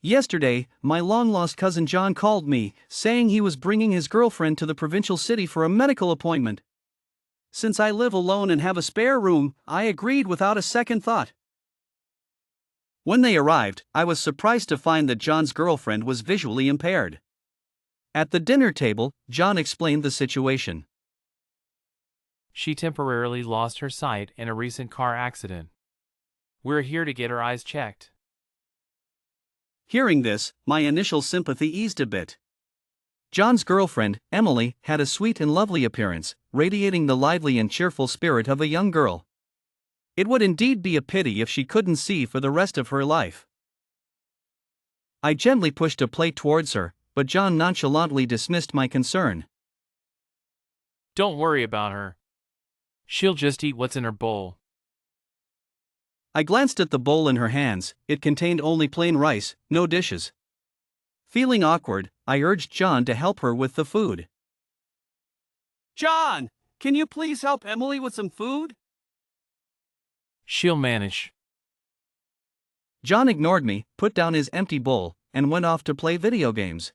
Yesterday, my long-lost cousin John called me, saying he was bringing his girlfriend to the provincial city for a medical appointment. Since I live alone and have a spare room, I agreed without a second thought. When they arrived, I was surprised to find that John's girlfriend was visually impaired. At the dinner table, John explained the situation. She temporarily lost her sight in a recent car accident. We're here to get her eyes checked. Hearing this, my initial sympathy eased a bit. John's girlfriend, Emily, had a sweet and lovely appearance, radiating the lively and cheerful spirit of a young girl. It would indeed be a pity if she couldn't see for the rest of her life. I gently pushed a plate towards her, but John nonchalantly dismissed my concern. Don't worry about her. She'll just eat what's in her bowl. I glanced at the bowl in her hands. It contained only plain rice, no dishes. Feeling awkward, I urged John to help her with the food. John, can you please help Emily with some food? She'll manage. John ignored me, put down his empty bowl, and went off to play video games.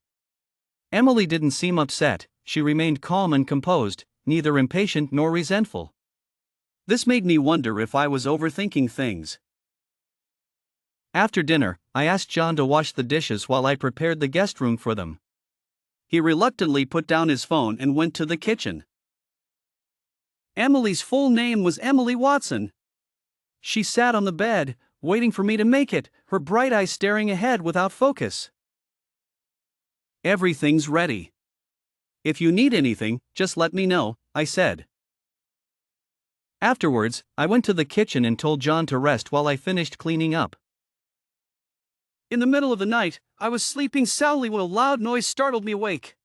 Emily didn't seem upset. She remained calm and composed, neither impatient nor resentful. This made me wonder if I was overthinking things. After dinner, I asked John to wash the dishes while I prepared the guest room for them. He reluctantly put down his phone and went to the kitchen. Emily's full name was Emily Watson. She sat on the bed, waiting for me to make it, her bright eyes staring ahead without focus. Everything's ready. If you need anything, just let me know, I said. Afterwards, I went to the kitchen and told John to rest while I finished cleaning up. In the middle of the night, I was sleeping soundly when a loud noise startled me awake.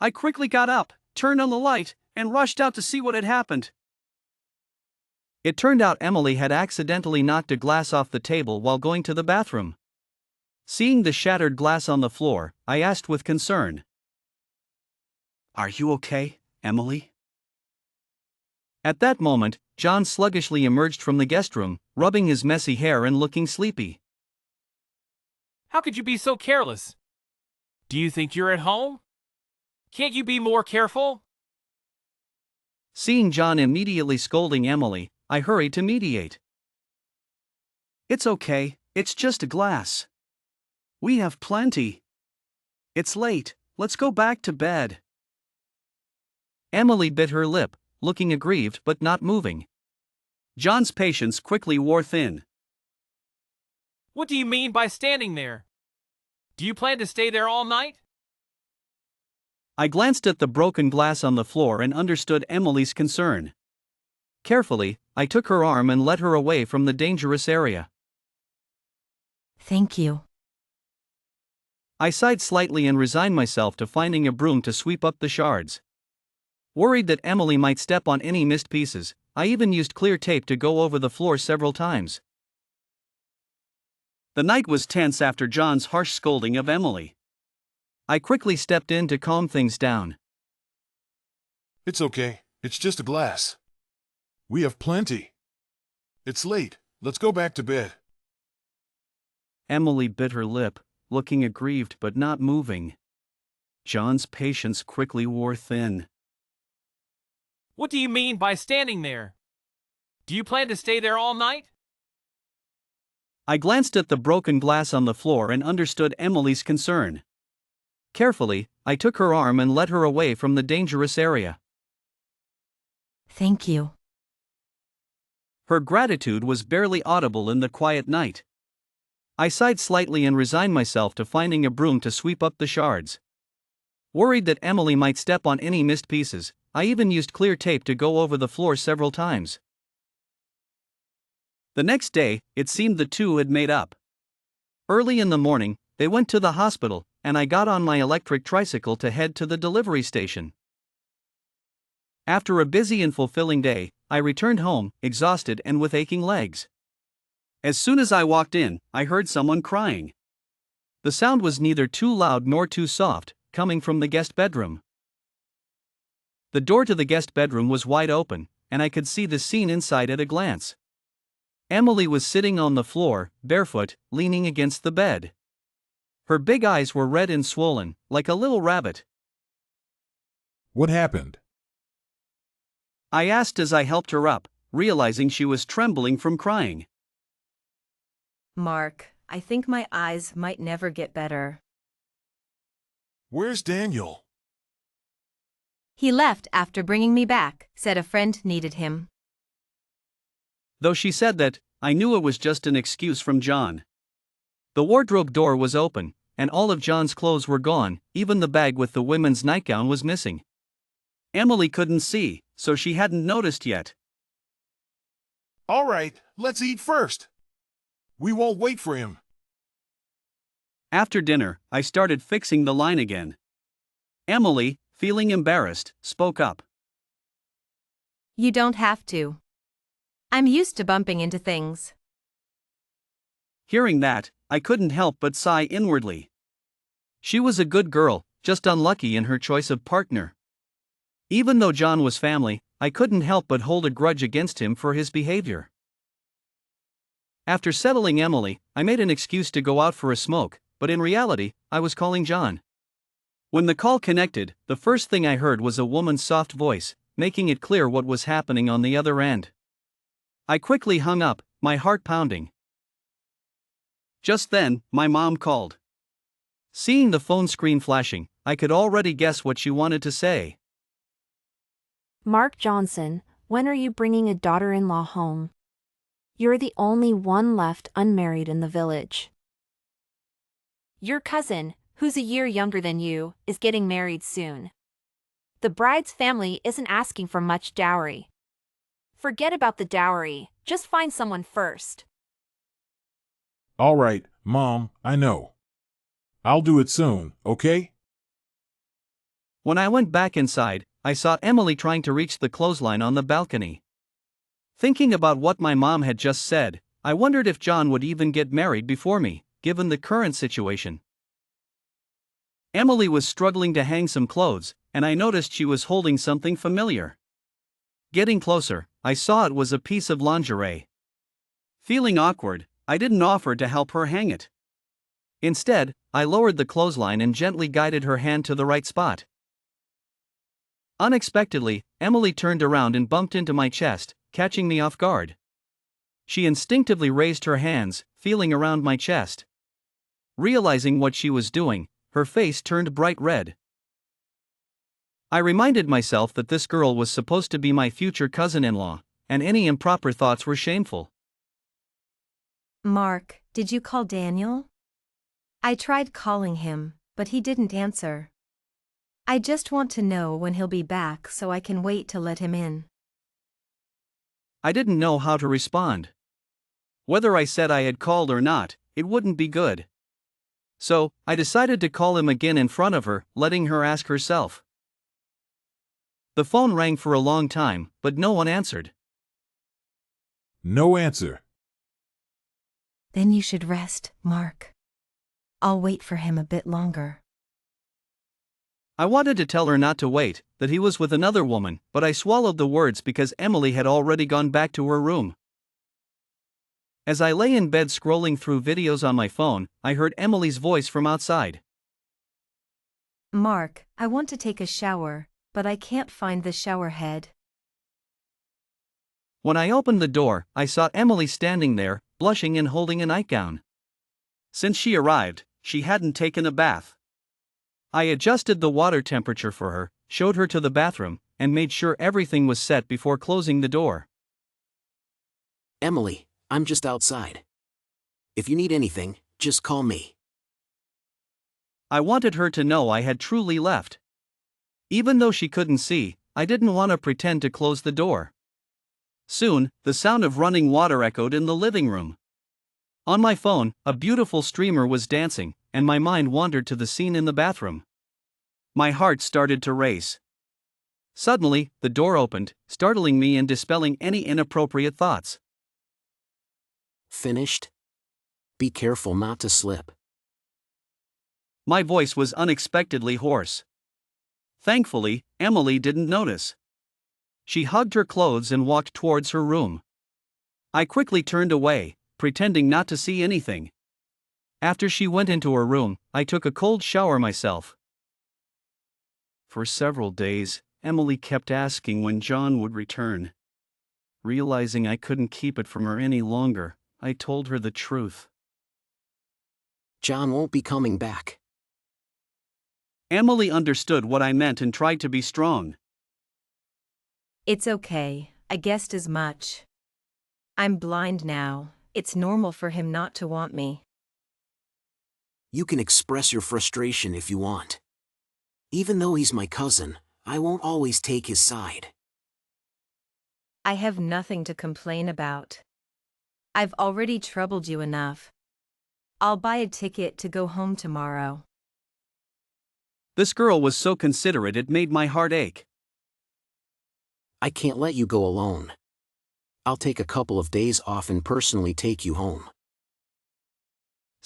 I quickly got up, turned on the light, and rushed out to see what had happened. It turned out Emily had accidentally knocked a glass off the table while going to the bathroom. Seeing the shattered glass on the floor, I asked with concern. "Are you okay, Emily?" At that moment, John sluggishly emerged from the guest room, rubbing his messy hair and looking sleepy. How could you be so careless? Do you think you're at home? Can't you be more careful? Seeing John immediately scolding Emily, I hurried to mediate. "It's okay, it's just a glass. We have plenty. It's late, let's go back to bed." Emily bit her lip, looking aggrieved but not moving. John's patience quickly wore thin. What do you mean by standing there? Do you plan to stay there all night? I glanced at the broken glass on the floor and understood Emily's concern. Carefully, I took her arm and led her away from the dangerous area. Thank you. I sighed slightly and resigned myself to finding a broom to sweep up the shards. Worried that Emily might step on any missed pieces, I even used clear tape to go over the floor several times. The night was tense after John's harsh scolding of Emily. I quickly stepped in to calm things down. "It's okay, it's just a glass. We have plenty. It's late, let's go back to bed." Emily bit her lip, looking aggrieved but not moving. John's patience quickly wore thin. What do you mean by standing there? Do you plan to stay there all night? I glanced at the broken glass on the floor and understood Emily's concern. Carefully, I took her arm and led her away from the dangerous area. Thank you. Her gratitude was barely audible in the quiet night. I sighed slightly and resigned myself to finding a broom to sweep up the shards. Worried that Emily might step on any missed pieces, I even used clear tape to go over the floor several times. The next day, it seemed the two had made up. Early in the morning, they went to the hospital, and I got on my electric tricycle to head to the delivery station. After a busy and fulfilling day, I returned home, exhausted and with aching legs. As soon as I walked in, I heard someone crying. The sound was neither too loud nor too soft, coming from the guest bedroom. The door to the guest bedroom was wide open, and I could see the scene inside at a glance. Emily was sitting on the floor, barefoot, leaning against the bed. Her big eyes were red and swollen, like a little rabbit. What happened? I asked as I helped her up, realizing she was trembling from crying. Mark, I think my eyes might never get better. Where's Daniel? He left after bringing me back, said a friend needed him. Though she said that, I knew it was just an excuse from John. The wardrobe door was open, and all of John's clothes were gone, even the bag with the women's nightgown was missing. Emily couldn't see, so she hadn't noticed yet. All right, let's eat first. We won't wait for him. After dinner, I started fixing the line again. Emily, feeling embarrassed, spoke up. You don't have to. I'm used to bumping into things. Hearing that, I couldn't help but sigh inwardly. She was a good girl, just unlucky in her choice of partner. Even though John was family, I couldn't help but hold a grudge against him for his behavior. After settling Emily, I made an excuse to go out for a smoke, but in reality, I was calling John. When the call connected, the first thing I heard was a woman's soft voice, making it clear what was happening on the other end. I quickly hung up, my heart pounding. Just then, my mom called. Seeing the phone screen flashing, I could already guess what she wanted to say. Mark Johnson, when are you bringing a daughter-in-law home? You're the only one left unmarried in the village. Your cousin, who's a year younger than you, is getting married soon. The bride's family isn't asking for much dowry. Forget about the dowry, just find someone first. All right, Mom, I know. I'll do it soon, okay? When I went back inside, I saw Emily trying to reach the clothesline on the balcony. Thinking about what my mom had just said, I wondered if John would even get married before me, given the current situation. Emily was struggling to hang some clothes, and I noticed she was holding something familiar. Getting closer, I saw it was a piece of lingerie. Feeling awkward, I didn't offer to help her hang it. Instead, I lowered the clothesline and gently guided her hand to the right spot. Unexpectedly, Emily turned around and bumped into my chest, catching me off guard. She instinctively raised her hands, feeling around my chest. Realizing what she was doing, her face turned bright red. I reminded myself that this girl was supposed to be my future cousin-in-law, and any improper thoughts were shameful. Mark, did you call Daniel? I tried calling him, but he didn't answer. I just want to know when he'll be back so I can wait to let him in. I didn't know how to respond. Whether I said I had called or not, it wouldn't be good. So, I decided to call him again in front of her, letting her ask herself. The phone rang for a long time, but no one answered. No answer. Then you should rest, Mark. I'll wait for him a bit longer. I wanted to tell her not to wait, that he was with another woman, but I swallowed the words because Emily had already gone back to her room. As I lay in bed scrolling through videos on my phone, I heard Emily's voice from outside. Mark, I want to take a shower, but I can't find the shower head. When I opened the door, I saw Emily standing there, blushing and holding a nightgown. Since she arrived, she hadn't taken a bath. I adjusted the water temperature for her, showed her to the bathroom, and made sure everything was set before closing the door. Emily, I'm just outside. If you need anything, just call me. I wanted her to know I had truly left. Even though she couldn't see, I didn't want to pretend to close the door. Soon, the sound of running water echoed in the living room. On my phone, a beautiful streamer was dancing, and my mind wandered to the scene in the bathroom. My heart started to race. Suddenly, the door opened, startling me and dispelling any inappropriate thoughts. Finished? Be careful not to slip. My voice was unexpectedly hoarse. Thankfully, Emily didn't notice. She hugged her clothes and walked towards her room. I quickly turned away, pretending not to see anything. After she went into her room, I took a cold shower myself. For several days, Emily kept asking when John would return. Realizing I couldn't keep it from her any longer, I told her the truth. John won't be coming back. Emily understood what I meant and tried to be strong. It's okay, I guessed as much. I'm blind now, it's normal for him not to want me. You can express your frustration if you want. Even though he's my cousin, I won't always take his side. I have nothing to complain about. I've already troubled you enough. I'll buy a ticket to go home tomorrow. This girl was so considerate it made my heart ache. I can't let you go alone. I'll take a couple of days off and personally take you home.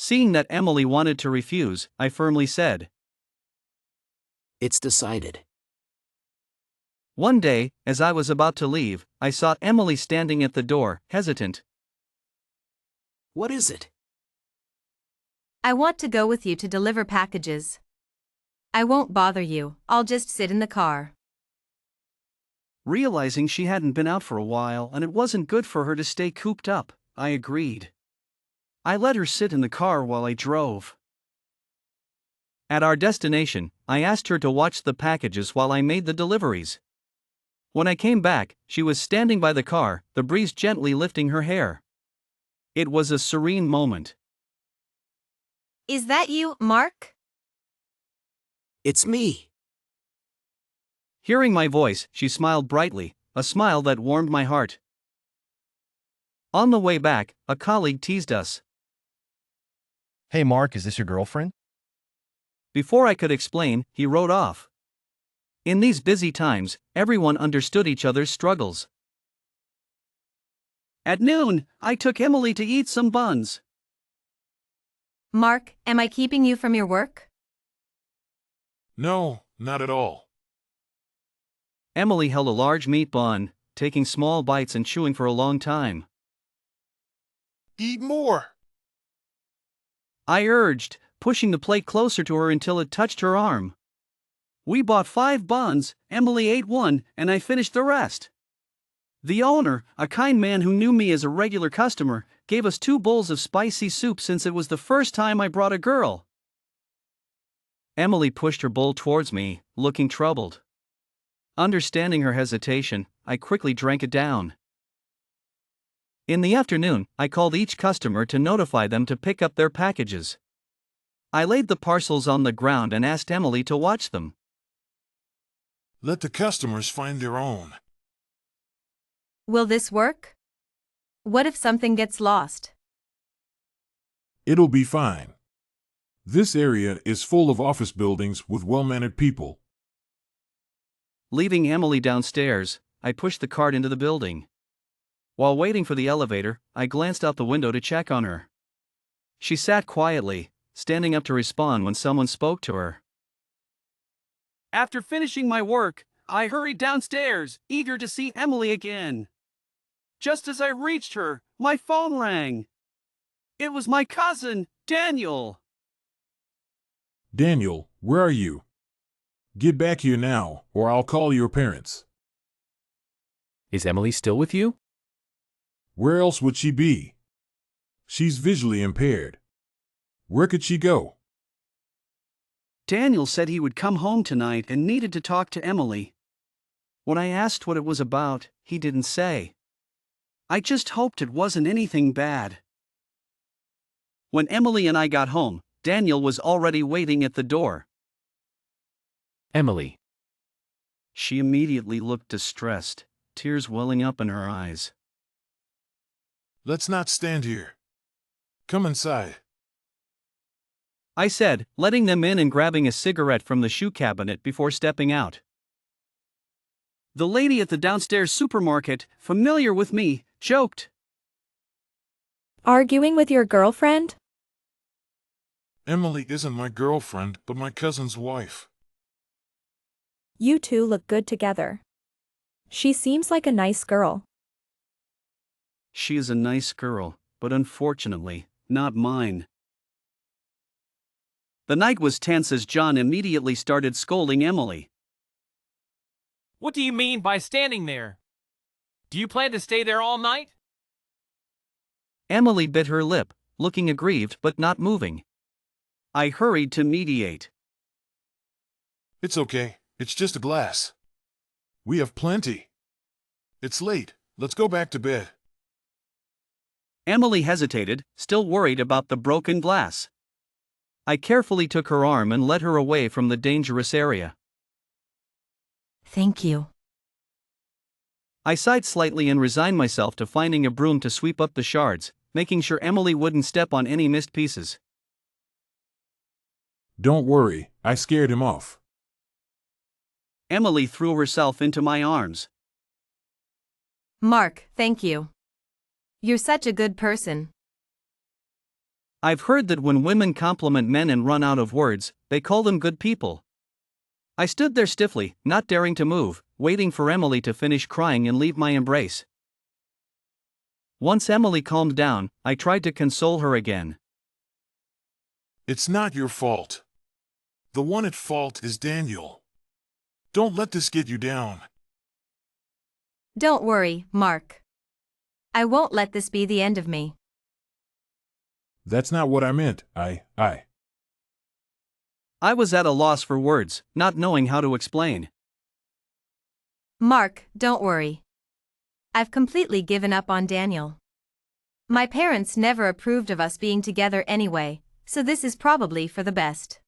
Seeing that Emily wanted to refuse, I firmly said. It's decided. One day, as I was about to leave, I saw Emily standing at the door, hesitant. What is it? I want to go with you to deliver packages. I won't bother you, I'll just sit in the car. Realizing she hadn't been out for a while and it wasn't good for her to stay cooped up, I agreed. I let her sit in the car while I drove. At our destination, I asked her to watch the packages while I made the deliveries. When I came back, she was standing by the car, the breeze gently lifting her hair. It was a serene moment. Is that you, Mark? It's me. Hearing my voice, she smiled brightly, a smile that warmed my heart. On the way back, a colleague teased us. Hey Mark, is this your girlfriend? Before I could explain, he rode off. In these busy times, everyone understood each other's struggles. At noon, I took Emily to eat some buns. Mark, am I keeping you from your work? No, not at all. Emily held a large meat bun, taking small bites and chewing for a long time. Eat more. I urged, pushing the plate closer to her until it touched her arm. We bought 5 buns, Emily ate one, and I finished the rest. The owner, a kind man who knew me as a regular customer, gave us 2 bowls of spicy soup since it was the first time I brought a girl. Emily pushed her bowl towards me, looking troubled. Understanding her hesitation, I quickly drank it down. In the afternoon, I called each customer to notify them to pick up their packages. I laid the parcels on the ground and asked Emily to watch them. Let the customers find their own. Will this work? What if something gets lost? It'll be fine. This area is full of office buildings with well-mannered people. Leaving Emily downstairs, I pushed the cart into the building. While waiting for the elevator, I glanced out the window to check on her. She sat quietly, standing up to respond when someone spoke to her. After finishing my work, I hurried downstairs, eager to see Emily again. Just as I reached her, my phone rang. It was my cousin, Daniel. Daniel, where are you? Get back here now, or I'll call your parents. Is Emily still with you? Where else would she be? She's visually impaired. Where could she go? Daniel said he would come home tonight and needed to talk to Emily. When I asked what it was about, he didn't say. I just hoped it wasn't anything bad. When Emily and I got home, Daniel was already waiting at the door. Emily. She immediately looked distressed, tears welling up in her eyes. Let's not stand here. Come inside. I said, letting them in and grabbing a cigarette from the shoe cabinet before stepping out. The lady at the downstairs supermarket, familiar with me, joked. Arguing with your girlfriend? Emily isn't my girlfriend, but my cousin's wife. You two look good together. She seems like a nice girl. She is a nice girl, but unfortunately, not mine. The night was tense as John immediately started scolding Emily. What do you mean by standing there? Do you plan to stay there all night? Emily bit her lip, looking aggrieved but not moving. I hurried to mediate. It's okay, it's just a glass. We have plenty. It's late, let's go back to bed. Emily hesitated, still worried about the broken glass. I carefully took her arm and led her away from the dangerous area. Thank you. I sighed slightly and resigned myself to finding a broom to sweep up the shards, making sure Emily wouldn't step on any missed pieces. Don't worry, I scared him off. Emily threw herself into my arms. Mark, thank you. You're such a good person. I've heard that when women compliment men and run out of words, they call them good people. I stood there stiffly, not daring to move, waiting for Emily to finish crying and leave my embrace. Once Emily calmed down, I tried to console her again. It's not your fault. The one at fault is Daniel. Don't let this get you down. Don't worry, Mark. I won't let this be the end of me. That's not what I meant, I was at a loss for words, not knowing how to explain. Mark, don't worry. I've completely given up on Daniel. My parents never approved of us being together anyway, so this is probably for the best.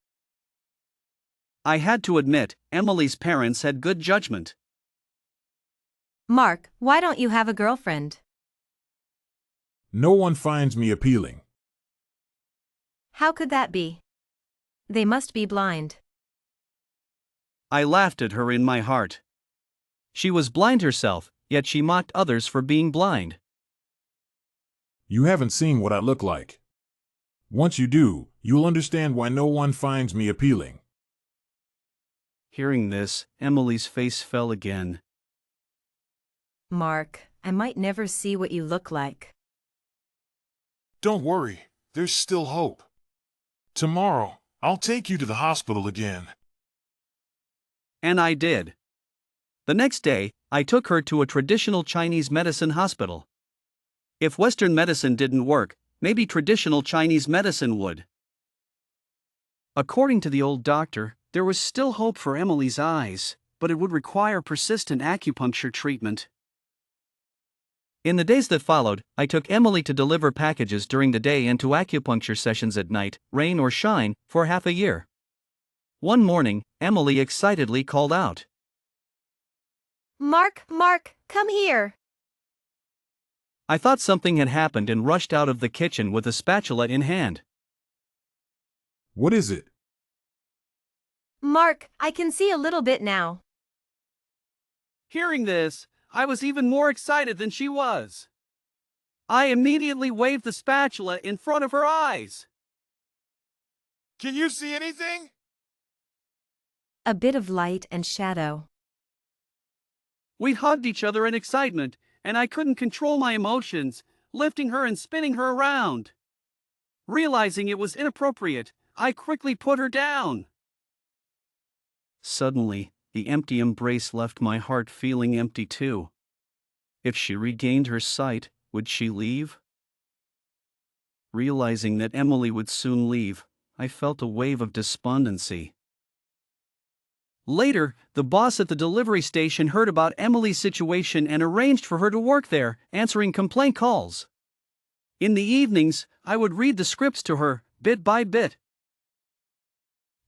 I had to admit, Emily's parents had good judgment. Mark, why don't you have a girlfriend? No one finds me appealing. How could that be? They must be blind. I laughed at her in my heart. She was blind herself, yet she mocked others for being blind. You haven't seen what I look like. Once you do, you'll understand why no one finds me appealing. Hearing this, Emily's face fell again. Mark, I might never see what you look like. Don't worry, there's still hope. Tomorrow, I'll take you to the hospital again. And I did. The next day, I took her to a traditional Chinese medicine hospital. If Western medicine didn't work, maybe traditional Chinese medicine would. According to the old doctor, there was still hope for Emily's eyes, but it would require persistent acupuncture treatment. In the days that followed, I took Emily to deliver packages during the day and to acupuncture sessions at night, rain or shine, for half a year. One morning, Emily excitedly called out, Mark, come here. I thought something had happened and rushed out of the kitchen with a spatula in hand. What is it? Mark, I can see a little bit now. Hearing this, I was even more excited than she was. I immediately waved the spatula in front of her eyes. Can you see anything? A bit of light and shadow. We hugged each other in excitement, and I couldn't control my emotions, lifting her and spinning her around. Realizing it was inappropriate, I quickly put her down. Suddenly, the empty embrace left my heart feeling empty too. If she regained her sight, would she leave? Realizing that Emily would soon leave, I felt a wave of despondency. Later, the boss at the delivery station heard about Emily's situation and arranged for her to work there, answering complaint calls. In the evenings, I would read the scripts to her, bit by bit.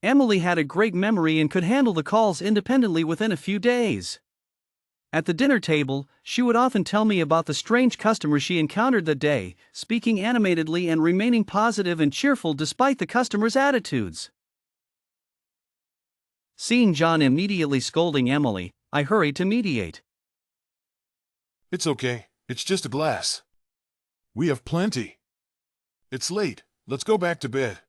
Emily had a great memory and could handle the calls independently within a few days. At the dinner table, she would often tell me about the strange customers she encountered that day, speaking animatedly and remaining positive and cheerful despite the customers' attitudes. Seeing John immediately scolding Emily, I hurried to mediate. It's okay, it's just a glass. We have plenty. It's late, let's go back to bed.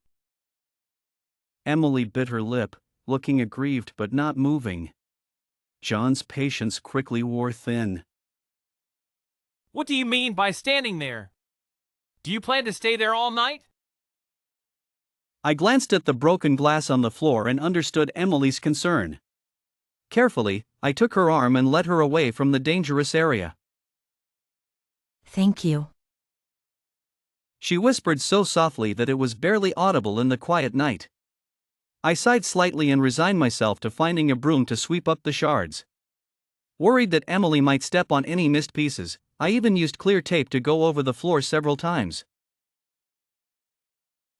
Emily bit her lip, looking aggrieved but not moving. John's patience quickly wore thin. What do you mean by standing there? Do you plan to stay there all night? I glanced at the broken glass on the floor and understood Emily's concern. Carefully, I took her arm and led her away from the dangerous area. Thank you. She whispered so softly that it was barely audible in the quiet night. I sighed slightly and resigned myself to finding a broom to sweep up the shards. Worried that Emily might step on any missed pieces, I even used clear tape to go over the floor several times.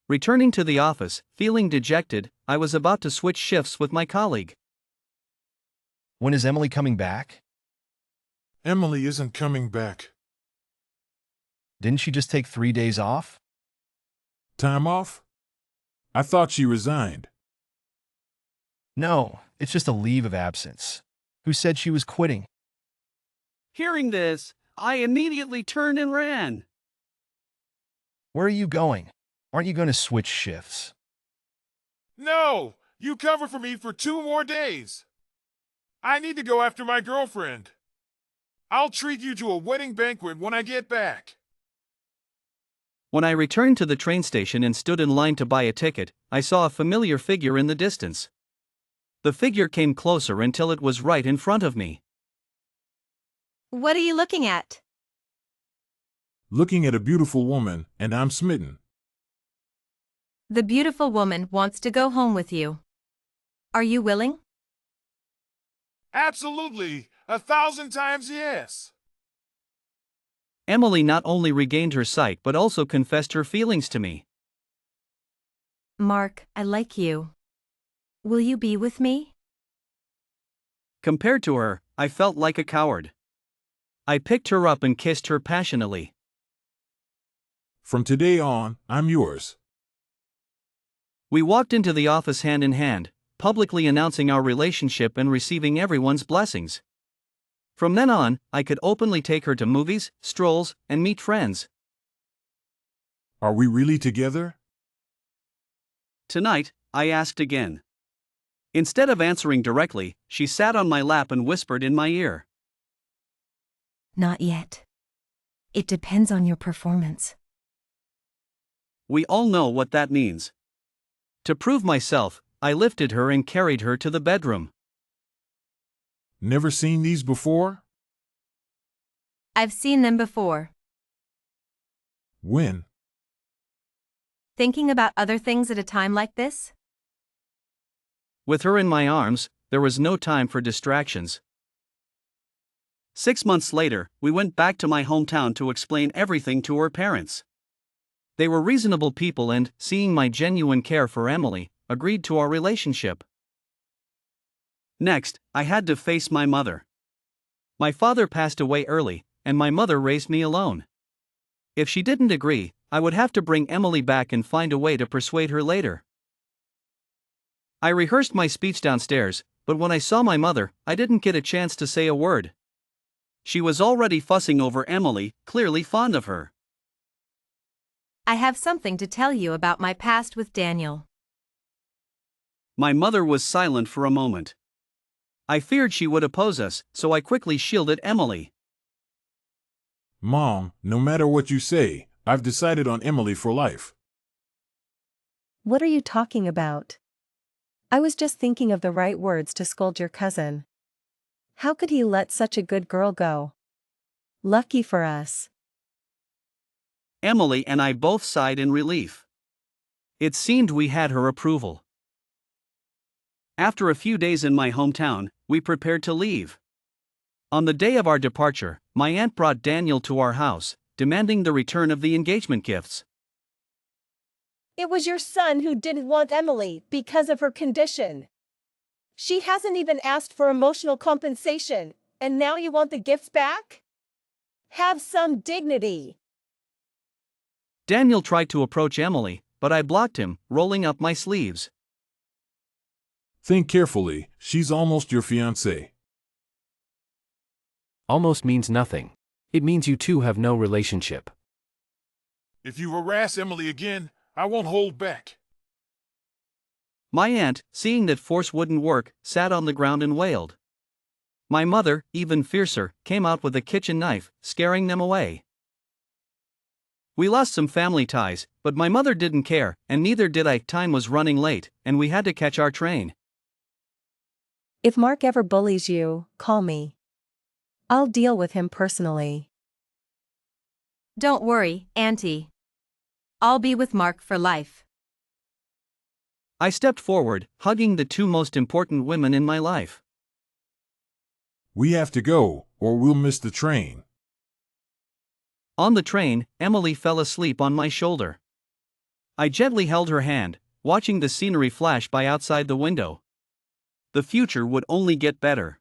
Returning to the office, feeling dejected, I was about to switch shifts with my colleague. When is Emily coming back? Emily isn't coming back. Didn't she just take 3 days off? Time off? I thought she resigned. No, it's just a leave of absence. Who said she was quitting? Hearing this, I immediately turned and ran. Where are you going? Aren't you going to switch shifts? No! You cover for me for 2 more days! I need to go after my girlfriend. I'll treat you to a wedding banquet when I get back. When I returned to the train station and stood in line to buy a ticket, I saw a familiar figure in the distance. The figure came closer until it was right in front of me. What are you looking at? Looking at a beautiful woman, and I'm smitten. The beautiful woman wants to go home with you. Are you willing? Absolutely! 1,000 times yes! Emily not only regained her sight but also confessed her feelings to me. Mark, I like you. Will you be with me? Compared to her, I felt like a coward. I picked her up and kissed her passionately. From today on, I'm yours. We walked into the office hand in hand, publicly announcing our relationship and receiving everyone's blessings. From then on, I could openly take her to movies, strolls, and meet friends. Are we really together? Tonight, I asked again. Instead of answering directly, she sat on my lap and whispered in my ear. Not yet. It depends on your performance. We all know what that means. To prove myself, I lifted her and carried her to the bedroom. Never seen these before? I've seen them before. When? Thinking about other things at a time like this? With her in my arms, there was no time for distractions. 6 months later, we went back to my hometown to explain everything to her parents. They were reasonable people and, seeing my genuine care for Emily, agreed to our relationship. Next, I had to face my mother. My father passed away early, and my mother raised me alone. If she didn't agree, I would have to bring Emily back and find a way to persuade her later. I rehearsed my speech downstairs, but when I saw my mother, I didn't get a chance to say a word. She was already fussing over Emily, clearly fond of her. I have something to tell you about my past with Daniel. My mother was silent for a moment. I feared she would oppose us, so I quickly shielded Emily. Mom, no matter what you say, I've decided on Emily for life. What are you talking about? I was just thinking of the right words to scold your cousin. How could he let such a good girl go? Lucky for us. Emily and I both sighed in relief. It seemed we had her approval. After a few days in my hometown, we prepared to leave. On the day of our departure, my aunt brought Daniel to our house, demanding the return of the engagement gifts. It was your son who didn't want Emily because of her condition. She hasn't even asked for emotional compensation, and now you want the gifts back? Have some dignity. Daniel tried to approach Emily, but I blocked him, rolling up my sleeves. Think carefully, she's almost your fiancée. Almost means nothing. It means you two have no relationship. If you harass Emily again, I won't hold back. My aunt, seeing that force wouldn't work, sat on the ground and wailed. My mother, even fiercer, came out with a kitchen knife, scaring them away. We lost some family ties, but my mother didn't care, and neither did I. Time was running late, and we had to catch our train. If Mark ever bullies you, call me. I'll deal with him personally. Don't worry, Auntie. I'll be with Mark for life. I stepped forward, hugging the two most important women in my life. We have to go, or we'll miss the train. On the train, Emily fell asleep on my shoulder. I gently held her hand, watching the scenery flash by outside the window. The future would only get better.